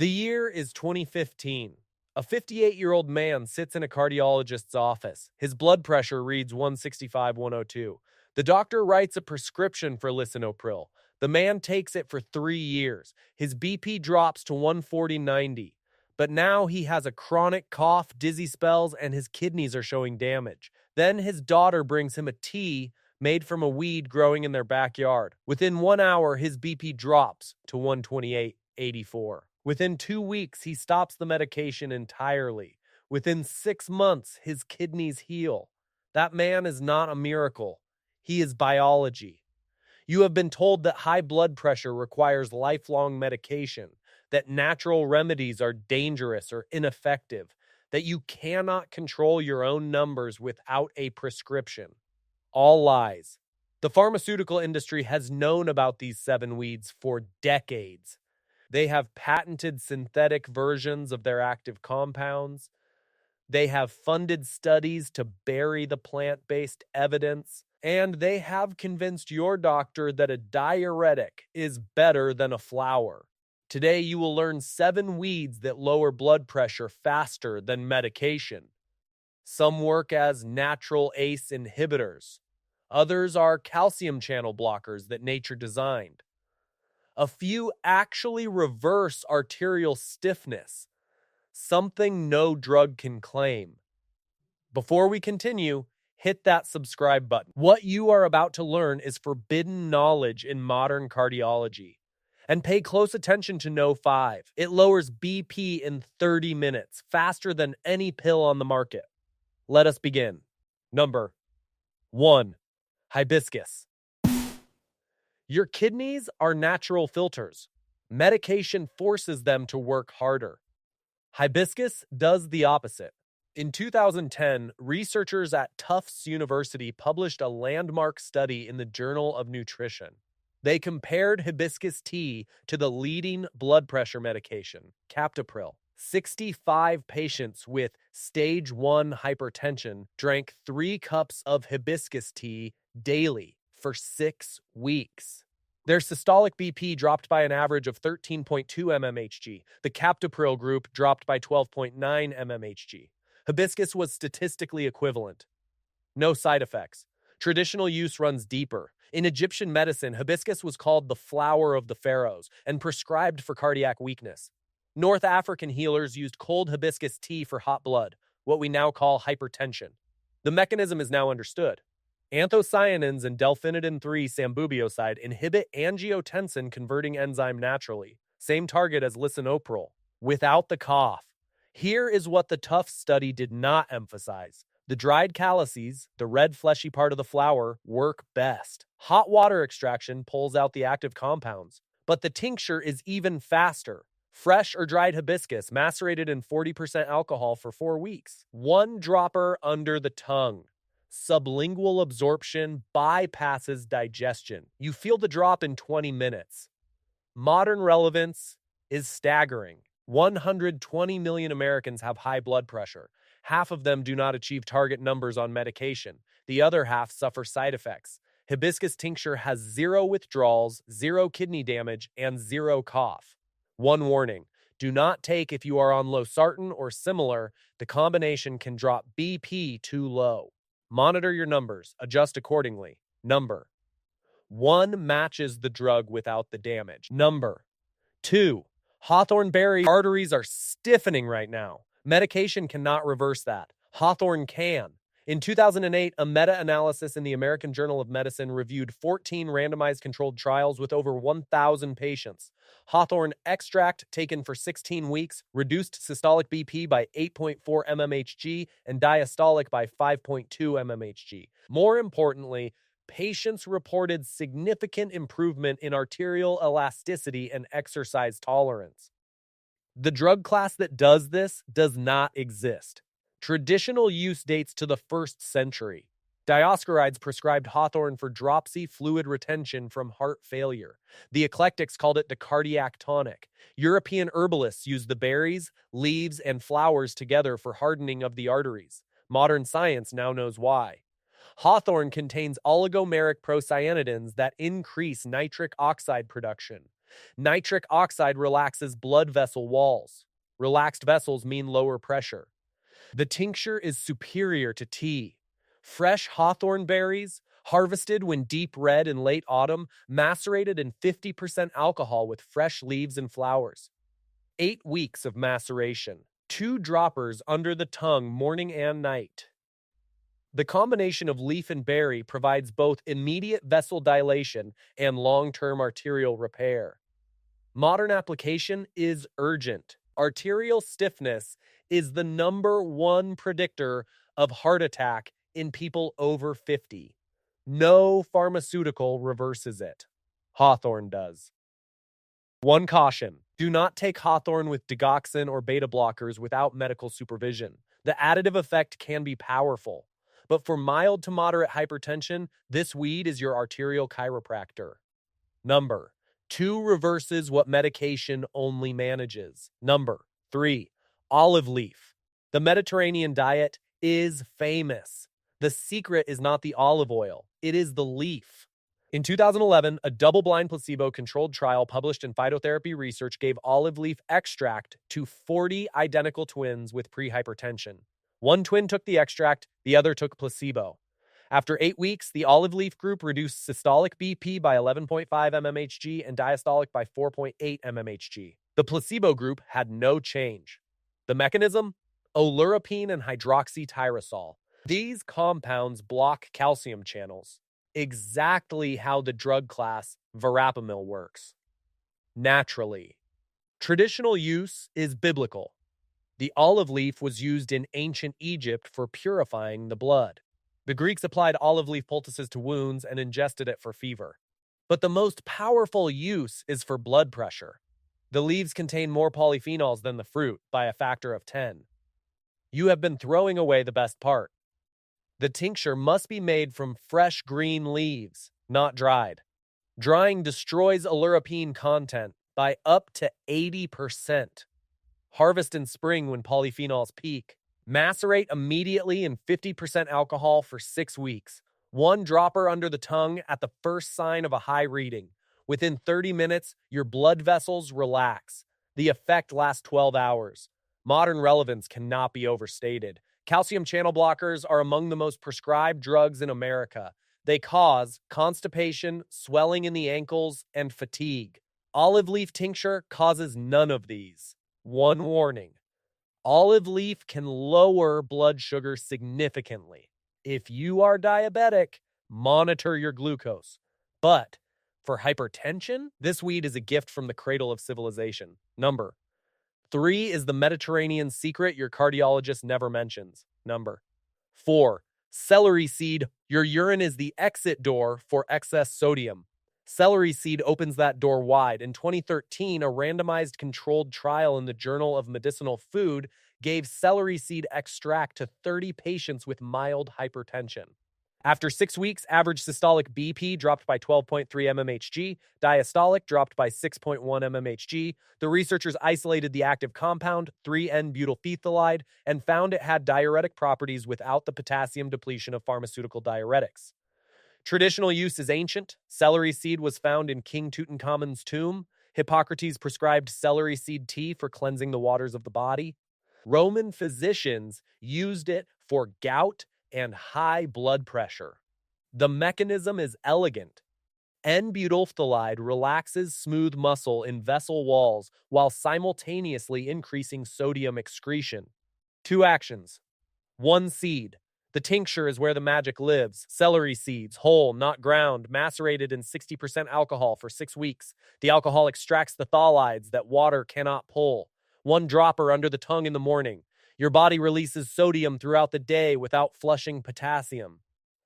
The year is 2015. A 58-year-old man sits in a cardiologist's office. His blood pressure reads 165/102. The doctor writes a prescription for lisinopril. The man takes it for 3 years. His BP drops to 140/90. But now he has a chronic cough, dizzy spells, and his kidneys are showing damage. Then his daughter brings him a tea made from a weed growing in their backyard. Within 1 hour, his BP drops to 128/84. Within 2 weeks, he stops the medication entirely. Within 6 months, his kidneys heal. That man is not a miracle. He is biology. You have been told that high blood pressure requires lifelong medication, that natural remedies are dangerous or ineffective, that you cannot control your own numbers without a prescription. All lies. The pharmaceutical industry has known about these 7 weeds for decades. They have patented synthetic versions of their active compounds. They have funded studies to bury the plant-based evidence. And they have convinced your doctor that a diuretic is better than a flower. Today, you will learn 7 weeds that lower blood pressure faster than medication. Some work as natural ACE inhibitors. Others are calcium channel blockers that nature designed. A few actually reverse arterial stiffness, something no drug can claim. Before we continue, hit that subscribe button. What you are about to learn is forbidden knowledge in modern cardiology. And pay close attention to No. 5. It lowers BP in 30 minutes, faster than any pill on the market. Let us begin. Number 1. Hibiscus. Your kidneys are natural filters. Medication forces them to work harder. Hibiscus does the opposite. In 2010, researchers at Tufts University published a landmark study in the Journal of Nutrition. They compared hibiscus tea to the leading blood pressure medication, Captopril. 65 patients with stage 1 hypertension drank 3 cups of hibiscus tea daily for 6 weeks. Their systolic BP dropped by an average of 13.2 mmHg. The Captopril group dropped by 12.9 mmHg. Hibiscus was statistically equivalent. No side effects. Traditional use runs deeper. In Egyptian medicine, hibiscus was called the flower of the pharaohs and prescribed for cardiac weakness. North African healers used cold hibiscus tea for hot blood, what we now call hypertension. The mechanism is now understood. Anthocyanins and delphinidin-3 sambubioside inhibit angiotensin-converting enzyme naturally, same target as lisinopril, without the cough. Here is what the Tufts study did not emphasize. The dried calyces, the red fleshy part of the flower, work best. Hot water extraction pulls out the active compounds, but the tincture is even faster. Fresh or dried hibiscus macerated in 40% alcohol for 4 weeks. 1 dropper under the tongue. Sublingual absorption bypasses digestion. You feel the drop in 20 minutes. Modern relevance is staggering. 120 million Americans have high blood pressure. Half of them do not achieve target numbers on medication. The other half suffer side effects. Hibiscus tincture has 0 withdrawals, 0 kidney damage, and 0 cough. One warning: do not take if you are on losartan or similar. The combination can drop BP too low. Monitor your numbers. Adjust accordingly. Number 1 matches the drug without the damage. Number 2. Hawthorn Berry. Arteries are stiffening right now. Medication cannot reverse that. Hawthorn can. In 2008, a meta-analysis in the American Journal of Medicine reviewed 14 randomized controlled trials with over 1,000 patients. Hawthorn extract taken for 16 weeks reduced systolic BP by 8.4 mmHg and diastolic by 5.2 mmHg. More importantly, patients reported significant improvement in arterial elasticity and exercise tolerance. The drug class that does this does not exist. Traditional use dates to the 1st century. Dioscorides prescribed Hawthorn for dropsy fluid retention from heart failure. The eclectics called it the cardiac tonic. European herbalists used the berries, leaves, and flowers together for hardening of the arteries. Modern science now knows why. Hawthorn contains oligomeric procyanidins that increase nitric oxide production. Nitric oxide relaxes blood vessel walls. Relaxed vessels mean lower pressure. The tincture is superior to tea. Fresh hawthorn berries, harvested when deep red in late autumn, macerated in 50% alcohol with fresh leaves and flowers. 8 weeks of maceration. 2 droppers under the tongue morning and night. The combination of leaf and berry provides both immediate vessel dilation and long-term arterial repair. Modern application is urgent. Arterial stiffness is the #1 predictor of heart attack in people over 50. No pharmaceutical reverses it. Hawthorn does. One caution: do not take Hawthorn with digoxin or beta blockers without medical supervision. The additive effect can be powerful, but for mild to moderate hypertension, this weed is your arterial chiropractor. Number 2 reverses what medication only manages. Number 3, olive leaf. The Mediterranean diet is famous. The secret is not the olive oil, it is the leaf. In 2011, a double-blind placebo-controlled trial published in Phytotherapy Research gave olive leaf extract to 40 identical twins with prehypertension. One twin took the extract, the other took placebo. After 8 weeks, the olive leaf group reduced systolic BP by 11.5 mmHg and diastolic by 4.8 mmHg. The placebo group had no change. The mechanism? Oleuropein and hydroxytyrosol. These compounds block calcium channels, exactly how the drug class verapamil works. Naturally. Traditional use is biblical. The olive leaf was used in ancient Egypt for purifying the blood. The Greeks applied olive leaf poultices to wounds and ingested it for fever. But the most powerful use is for blood pressure. The leaves contain more polyphenols than the fruit by a factor of 10. You have been throwing away the best part. The tincture must be made from fresh green leaves, not dried. Drying destroys oleuropein content by up to 80%. Harvest in spring when polyphenols peak. Macerate immediately in 50% alcohol for 6 weeks. 1 dropper under the tongue at the first sign of a high reading. Within 30 minutes, your blood vessels relax. The effect lasts 12 hours. Modern relevance cannot be overstated. Calcium channel blockers are among the most prescribed drugs in America. They cause constipation, swelling in the ankles, and fatigue. Olive leaf tincture causes none of these. One warning: olive leaf can lower blood sugar significantly. If you are diabetic, monitor your glucose. But for hypertension, this weed is a gift from the cradle of civilization. Number 3 is the Mediterranean secret your cardiologist never mentions. Number 4, celery seed. Your urine is the exit door for excess sodium. Celery seed opens that door wide. In 2013, a randomized controlled trial in the Journal of Medicinal Food gave celery seed extract to 30 patients with mild hypertension. After 6 weeks, average systolic BP dropped by 12.3 mmHg, diastolic dropped by 6.1 mmHg. The researchers isolated the active compound, 3N-butylphenolide, and found it had diuretic properties without the potassium depletion of pharmaceutical diuretics. Traditional use is ancient. Celery seed was found in King Tutankhamun's tomb. Hippocrates prescribed celery seed tea for cleansing the waters of the body. Roman physicians used it for gout and high blood pressure. The mechanism is elegant. N-butylphenolide relaxes smooth muscle in vessel walls while simultaneously increasing sodium excretion. 2 actions. 1 seed. The tincture is where the magic lives. Celery seeds, whole, not ground, macerated in 60% alcohol for 6 weeks. The alcohol extracts the phthalides that water cannot pull. 1 dropper under the tongue in the morning. Your body releases sodium throughout the day without flushing potassium.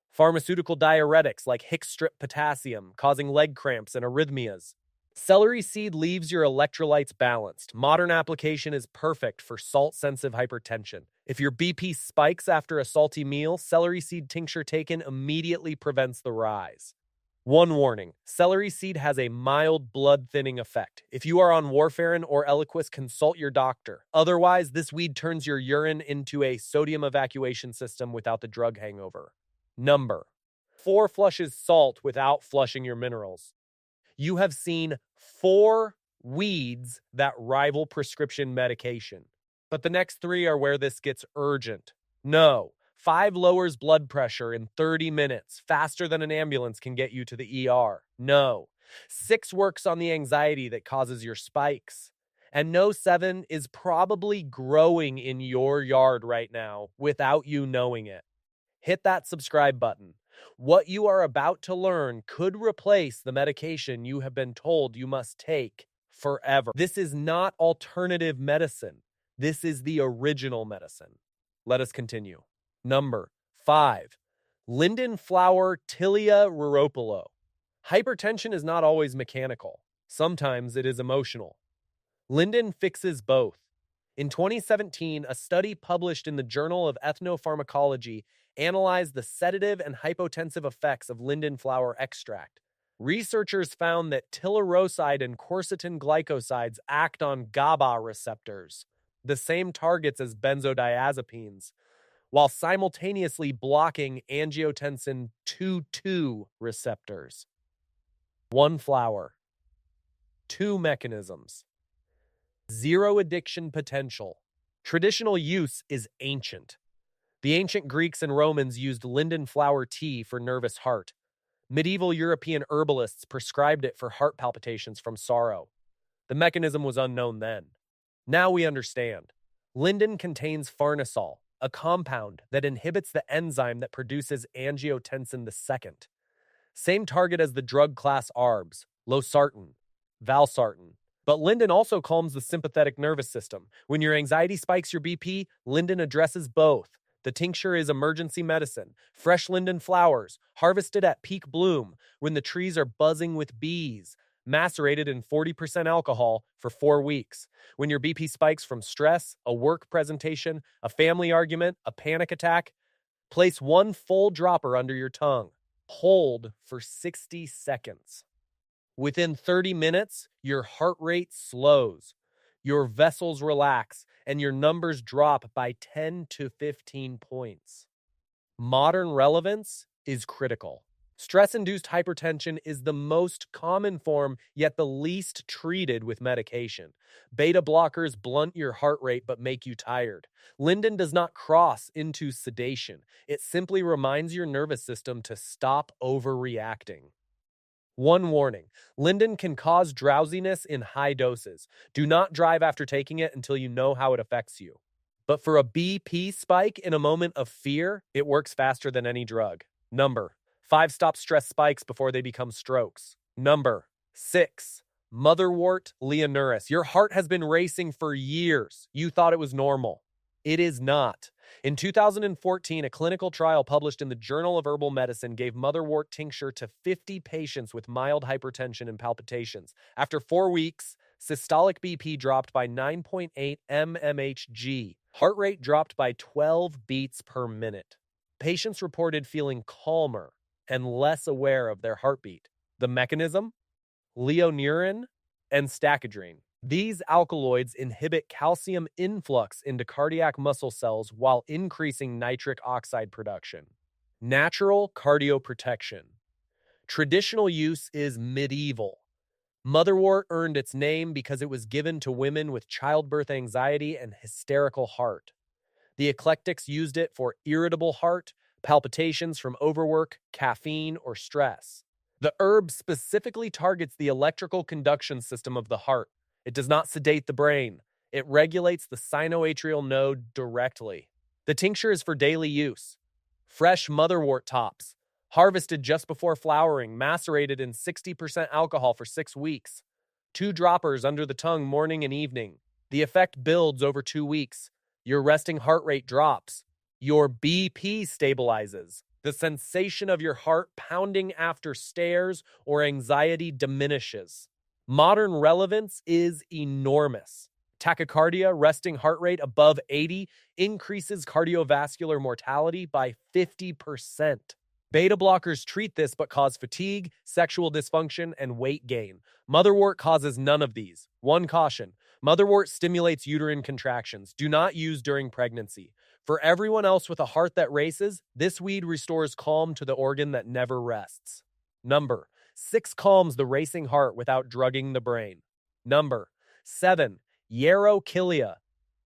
Pharmaceutical diuretics like Hick-strip potassium, causing leg cramps and arrhythmias. Celery seed leaves your electrolytes balanced. Modern application is perfect for salt-sensitive hypertension. If your BP spikes after a salty meal, celery seed tincture taken immediately prevents the rise. One warning: celery seed has a mild blood-thinning effect. If you are on warfarin or Eliquis, consult your doctor. Otherwise, this weed turns your urine into a sodium evacuation system without the drug hangover. Number 4 flushes salt without flushing your minerals. You have seen 4 weeds that rival prescription medication. But the next 3 are where this gets urgent. No. 5 lowers blood pressure in 30 minutes, faster than an ambulance can get you to the ER. No. 6 works on the anxiety that causes your spikes. And no, 7 is probably growing in your yard right now without you knowing it. Hit that subscribe button. What you are about to learn could replace the medication you have been told you must take forever. This is not alternative medicine. This is the original medicine. Let us continue. Number 5. Linden Flower Tilia ruropolo. Hypertension is not always mechanical. Sometimes it is emotional. Linden fixes both. In 2017, a study published in the Journal of Ethnopharmacology analyzed the sedative and hypotensive effects of linden flower extract. Researchers found that tilliroside and quercetin glycosides act on GABA receptors, the same targets as benzodiazepines, while simultaneously blocking angiotensin 2-2 receptors. 1 flower. 2 mechanisms. 0 addiction potential. Traditional use is ancient. The ancient Greeks and Romans used linden flower tea for nervous heart. Medieval European herbalists prescribed it for heart palpitations from sorrow. The mechanism was unknown then. Now we understand. Linden contains farnesol, a compound that inhibits the enzyme that produces angiotensin II. Same target as the drug class ARBs, losartan, valsartan. But linden also calms the sympathetic nervous system. When your anxiety spikes your BP, linden addresses both. The tincture is emergency medicine. Fresh linden flowers, harvested at peak bloom, when the trees are buzzing with bees, macerated in 40% alcohol for 4 weeks. When your BP spikes from stress, a work presentation, a family argument, a panic attack, place 1 full dropper under your tongue. Hold for 60 seconds. Within 30 minutes, your heart rate slows, your vessels relax, and your numbers drop by 10 to 15 points. Modern relevance is critical. Stress-induced hypertension is the most common form, yet the least treated with medication. Beta blockers blunt your heart rate but make you tired. Linden does not cross into sedation. It simply reminds your nervous system to stop overreacting. 1 warning: linden can cause drowsiness in high doses. Do not drive after taking it until you know how it affects you. But for a BP spike in a moment of fear, it works faster than any drug. Number 5. Stop stress spikes before they become strokes. Number 6. Motherwort leonuris. Your heart has been racing for years. You thought it was normal. It is not. In 2014, a clinical trial published in the Journal of Herbal Medicine gave motherwort tincture to 50 patients with mild hypertension and palpitations. After 4 weeks, systolic BP dropped by 9.8 mmHg. Heart rate dropped by 12 beats per minute. Patients reported feeling calmer and less aware of their heartbeat. The mechanism? Leonurin and stachydrine. These alkaloids inhibit calcium influx into cardiac muscle cells while increasing nitric oxide production. Natural cardioprotection. Traditional use is medieval. Motherwort earned its name because it was given to women with childbirth anxiety and hysterical heart. The eclectics used it for irritable heart, palpitations from overwork, caffeine, or stress. The herb specifically targets the electrical conduction system of the heart. It does not sedate the brain. It regulates the sinoatrial node directly. The tincture is for daily use. Fresh motherwort tops, harvested just before flowering, macerated in 60% alcohol for 6 weeks. 2 droppers under the tongue morning and evening. The effect builds over 2 weeks. Your resting heart rate drops. Your BP stabilizes. The sensation of your heart pounding after stairs or anxiety diminishes. Modern relevance is enormous. Tachycardia, resting heart rate above 80, increases cardiovascular mortality by 50%. Beta blockers treat this but cause fatigue, sexual dysfunction, and weight gain. Motherwort causes none of these. 1 caution: motherwort stimulates uterine contractions. Do not use during pregnancy. For everyone else with a heart that races, this weed restores calm to the organ that never rests. Number 6 calms the racing heart without drugging the brain. Number 7. Yarrow.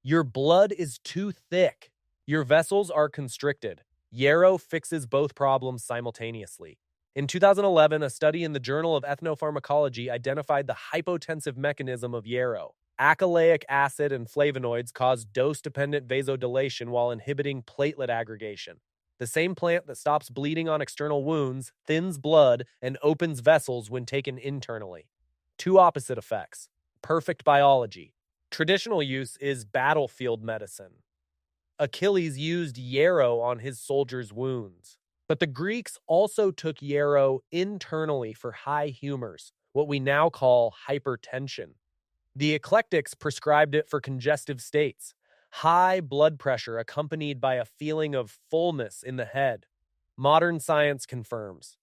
Your blood is too thick. Your vessels are constricted. Yarrow fixes both problems simultaneously. In 2011, a study in the Journal of Ethnopharmacology identified the hypotensive mechanism of yarrow. Acyleic acid and flavonoids cause dose-dependent vasodilation while inhibiting platelet aggregation. The same plant that stops bleeding on external wounds, thins blood, and opens vessels when taken internally. Two opposite effects. Perfect biology. Traditional use is battlefield medicine. Achilles used yarrow on his soldiers' wounds. But the Greeks also took yarrow internally for high humors, what we now call hypertension. The eclectics prescribed it for congestive states, high blood pressure accompanied by a feeling of fullness in the head. Modern science confirms.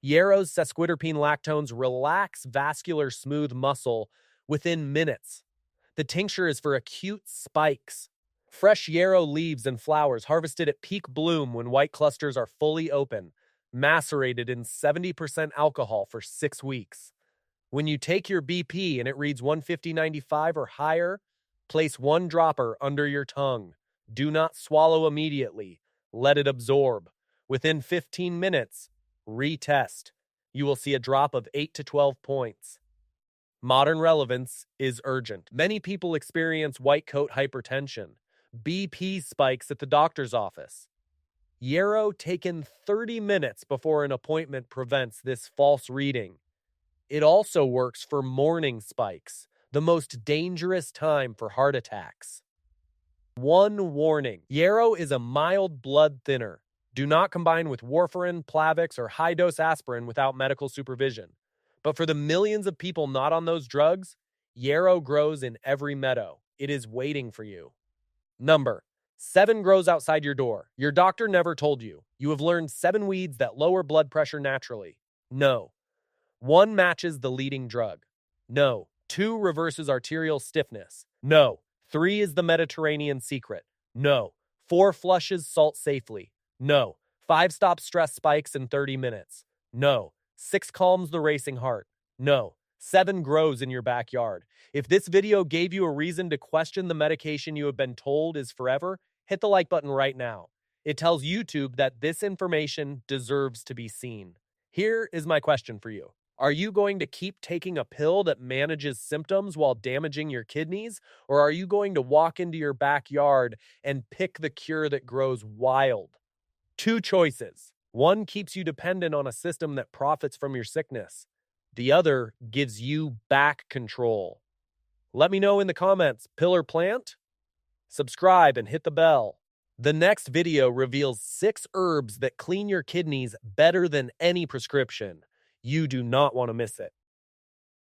Yarrow's sesquiterpene lactones relax vascular smooth muscle within minutes. The tincture is for acute spikes. Fresh yarrow leaves and flowers harvested at peak bloom when white clusters are fully open, macerated in 70% alcohol for 6 weeks. When you take your BP and it reads 150/95 or higher, place 1 dropper under your tongue. Do not swallow immediately. Let it absorb. Within 15 minutes, retest. You will see a drop of 8 to 12 points. Modern relevance is urgent. Many people experience white coat hypertension, BP spikes at the doctor's office. Yarrow taken 30 minutes before an appointment prevents this false reading. It also works for morning spikes, the most dangerous time for heart attacks. One warning: yarrow is a mild blood thinner. Do not combine with warfarin, Plavix, or high-dose aspirin without medical supervision. But for the millions of people not on those drugs, yarrow grows in every meadow. It is waiting for you. Number 7 grows outside your door. Your doctor never told you. You have learned 7 weeds that lower blood pressure naturally. No. 1 matches the leading drug. No. 2 reverses arterial stiffness. No. 3 is the Mediterranean secret. No. 4 flushes salt safely. No. 5 stops stress spikes in 30 minutes. No. 6 calms the racing heart. No. 7 grows in your backyard. If this video gave you a reason to question the medication you have been told is forever, hit the like button right now. It tells YouTube that this information deserves to be seen. Here is my question for you. Are you going to keep taking a pill that manages symptoms while damaging your kidneys? Or are you going to walk into your backyard and pick the cure that grows wild? 2 choices. One keeps you dependent on a system that profits from your sickness. The other gives you back control. Let me know in the comments, pill or plant? Subscribe and hit the bell. The next video reveals 6 herbs that clean your kidneys better than any prescription. You do not want to miss it.